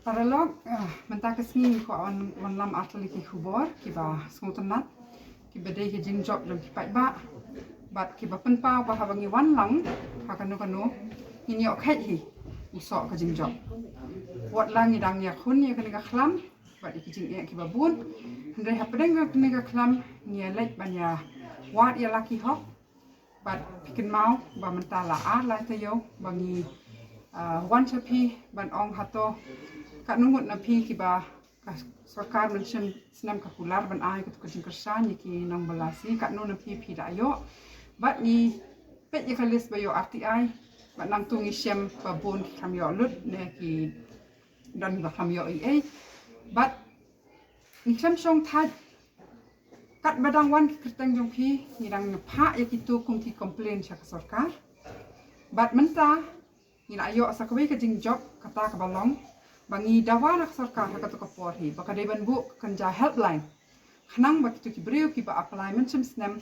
Paralog, mentah kesini ko on lam atli ki khubor ki ba smutanat ki bedai ki jing job dan ki pai ba bat ki ba penpa ba habangi wan lang ha kanu ini ok hi usok ka jing job wat lang idang ya khun ya kan ka khlam bat ki jing ki ba bun ndai ha pedeng ka khlam ni lek ban ya wat ya laki hok bat pikin mau ba mentala a lai tayo bangi wan chapi ban ong hato kat nungut na pi ki ba sarkar mention senam kapular ban ai ko jing kersan ki nang balasi kat nun na pi da yo bat ni pet ya kalis ba yo RTI bat nang tungi syam ba bon ki kam yo lut ne ki dan ba kam yo ai bat ni syam song thad kat badang wan ki kerteng jong pi ni dang pha ya ki tu kum ki complain sya ka sarkar bat menta ni la yo sakwe ka jing job kata ka balong bangi dawa nak sarkar ka to ka por hi ba ka de ban bu kan ja helpline khnang ba ki tu ki breu ki ba apply men sim snam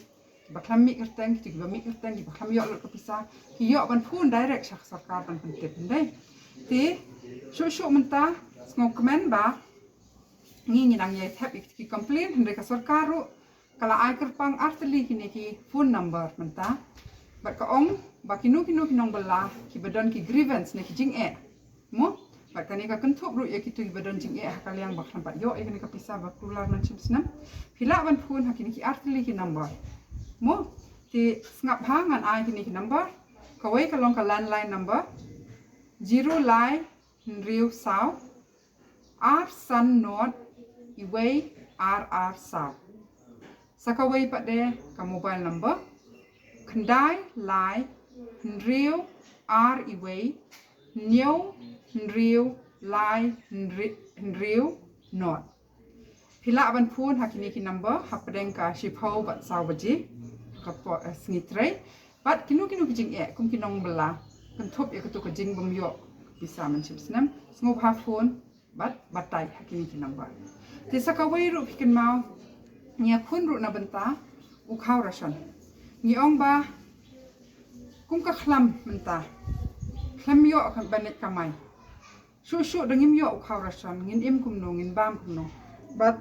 ba khlam mi kerteng ki ba mi kerteng ki ba khlam yo lo ka pisa ki yo ban phun direct sya sarkar ban pen tip ndai ti shu menta ngok komen ba ni nang ye tap ki complain ndai ka sarkar ru kala ai kerpang artli ki ne ki phone number menta ba ka ong ba kinu nong bala ki badon ki grievance ne ki jing mo ba kani ka kentup ru ya ki tu badon jing hakaliang ba khampat yo kani ka pisa ba kular nan sim snam hila ban phone hakini ki artli ki number mo ti ngap ha ngan ai kini ki number ka wei ka long ka landline number 0 lai riu sao r san not I wei r sao sakawai pa de ka mobile number khandai lai riu r I wei new riu lai riu not pila ban phone hakini ki number hapdeng ka shipau bat saw baji ka po sngitre bat kinu ki jing kum ki nong bela kan thop ya ka tu ka jing bum yo bisa man chip snam sngo ha phone bat batai hakini ki number ti sakawai ru pikin mau nia khun ru na benta u khaw rason ni ong ba kum ka khlam menta khlam yo kan banet kamai shu dengim yo u khaw rason ngin im kum no ngin bam kum no bat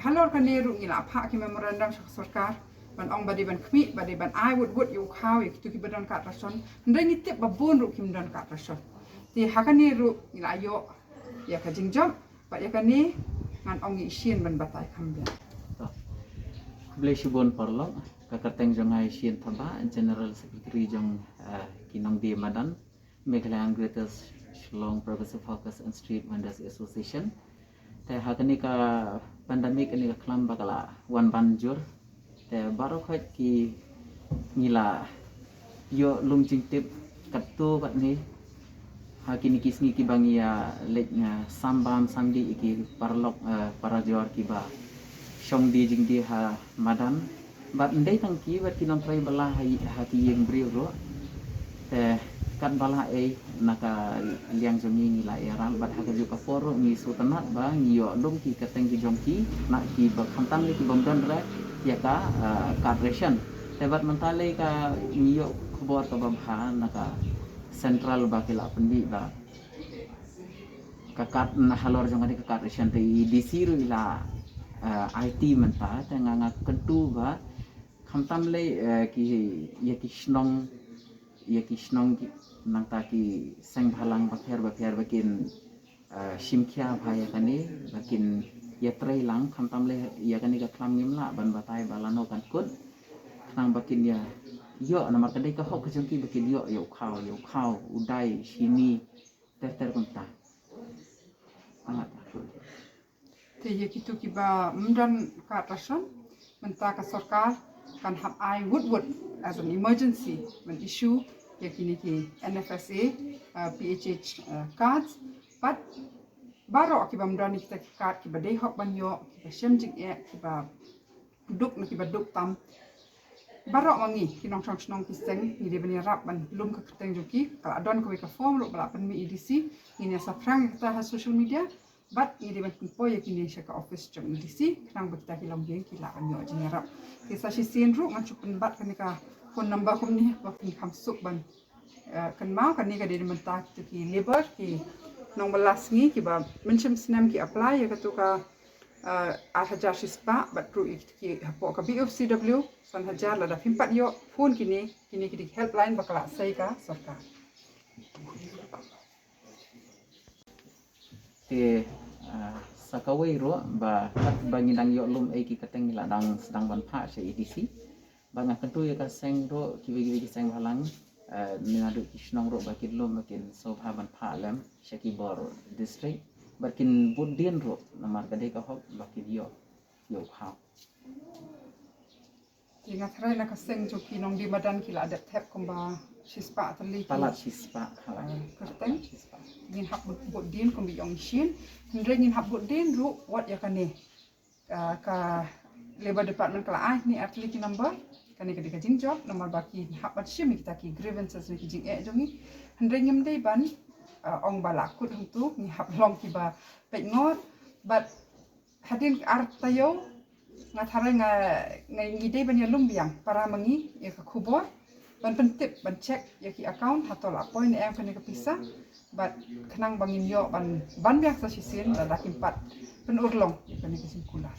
halor kan ni ru ngila pha ki memorandum sarkar ban ong badi ban khmi badi ban ai would you khaw ik tu ki badon ka rason ndai ni tip ba bon ru kim don ka rason ti hakani ru ngila yo ya ka jing job ba ya kan ni ngan ong i sien ban batai khambia Blai shibon parlok kakateng jong ai sien thaba general secretary jong kinong di madan Meghalaya Greater Shillong Progressive Hawkers and Street Vendors Association te hakani ka pandemic ini ka klam bakala wan banjur te baro khat ki ngila yo lum jing tip katu bat ni hakini kisngi ki bangia leknya sambam samdi iki parlok para jor ki ba Shong di jing di ha madan bat ndai tang ki bat kinong trai bala hati yang brio ro te kan bala naka liang jongi ni la ram bat ha ju ka foro ni sutanat ba ni yo dom ki kateng ki jong ki nak ki ba khantam ni ki bom don re ya ka corporation te bat mentale ka ni yo khobor ka ba ha naka central ba kila pendi ba ka kat na halor jong ka corporation te DC ru ila IT menta tengah kentu ba khamtam le ki ya ki snong nang ta ki seng bhalang bakher bakin shimkhya bhaya kani bakin ya trei lang khamtam le ya kani ka khlam nimla ban batai balano kan kut nang bakin ya yo namar kadai ka hok jongki bakin yo khaw udai sini ter konta amat te ye kitu ki ba mdan ka rason menta ka sarkar kan hab ai would as an emergency when issue ye kini ki NFSA PHH cards but baro ki ba mdan ki card ki ba dei hok ban yo ki ba shem jing ki ba duk na ki ba duk tam baro mangi ki nong chong ki seng ni de bani rap ban lum ka keteng joki kala adon ko ka form lo bala pan mi EDC ini sa frang kita ha social media but ini di banting po ya kini siya ka office jam EDC nang bakita hilang geng kila kan yo jingarap kisa si sinru ngan chupen bat kan ka phone number kum ni ba kin kam suk ban kan mau kan ni ka di mentak tu ki labor ki nong belas ngi kiba mencem senam ki apply ya katuka hajar sispa bat ru ki hapo ka BFCW san hajar lada pimpat yo phone kini ki helpline bakala sai ka sarkar te sakawai ro ba bangi dang yo lum ai ki kateng la dang sedang ban pha se EDC bang kentu ya ka seng ro ki seng halang ni adu kisnong ro ba ki lum makin sobha ban pha lam shaki bor district bakin budin ro namar kade ka hok bakin yo khao ingat rai na kaseng joki nong di badan kila ada tap komba sispa atali palat sispa halai kerteng ngin hap bot din kombi yong shin hendre ngin hap bot din ru wat ya kane ka labor department kala ni atli ki number kane ka dikajing job nomor baki hap bat shim kita ki grievances ni kijing jongi hendre ngim dei ban ong balakut hungtu ni hap long ki ba pek ngot but hadin artayo ngathare ngai ngidei ban ya lumbiang para mangi ya ka khubor ban pentip ban check ya ki account hatol appoint em kane ka pisah but kenang bangin yo ban biak sa sisin la dakin pat pen urlong kane ka singkula